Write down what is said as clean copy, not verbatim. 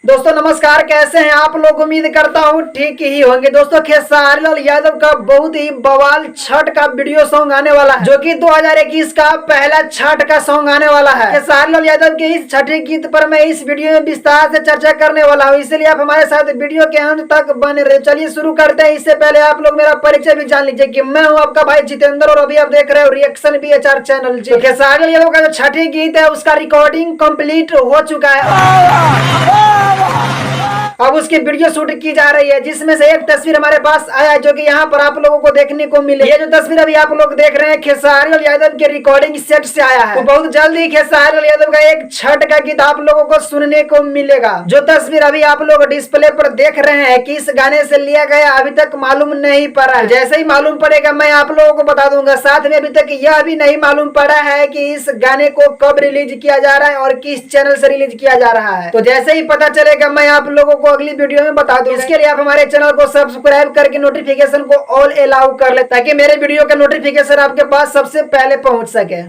दोस्तों नमस्कार, कैसे हैं आप लोग। उम्मीद करता हूँ ठीक ही होंगे। दोस्तों खेसारी लाल यादव का बहुत ही बवाल छठ का वीडियो सॉन्ग आने वाला है, जो कि 2021 का पहला छठ का सॉन्ग आने वाला है। खेसारी लाल यादव के इस छठी गीत पर मैं इस वीडियो में विस्तार से चर्चा करने वाला हूँ, इसलिए आप हमारे साथ वीडियो के अंत तक बने रहे। चलिए शुरू करते हैं। इससे पहले आप लोग मेरा परिचय भी जान लीजिए कि मैं हूँ आपका भाई जितेंद्र और अभी आप देख रहे हो रिएक्शन BHR चैनल। तो खेसारी लाल यादव का जो छठी गीत है उसका रिकॉर्डिंग कंप्लीट हो चुका है। अब उसकी वीडियो शूट की जा रही है, जिसमें से एक तस्वीर हमारे पास आया है, जो कि यहाँ पर आप लोगों को देखने को मिले। ये जो तस्वीर अभी आप लोग देख रहे हैं खेसारी लाल यादव के रिकॉर्डिंग सेट से आया है। तो बहुत जल्द ही खेसारी लाल यादव का एक छठ का गीत आप लोगों को सुनने को मिलेगा। जो तस्वीर अभी आप लोग डिस्प्ले पर देख रहे हैं कि इस गाने से लिया गया अभी तक मालूम नहीं पड़ा है। जैसे ही मालूम पड़ेगा मैं आप लोगों को बता दूंगा। साथ में अभी तक यह भी नहीं मालूम पड़ा है कि इस गाने को कब रिलीज किया जा रहा है और किस चैनल से रिलीज किया जा रहा है। तो जैसे ही पता चलेगा मैं आप लोगों को अगली वीडियो में बता दूं। इसके लिए आप हमारे चैनल को सब्सक्राइब करके नोटिफिकेशन को ऑल अलाउ कर ले, ताकि मेरे वीडियो का नोटिफिकेशन आपके पास सबसे पहले पहुंच सके।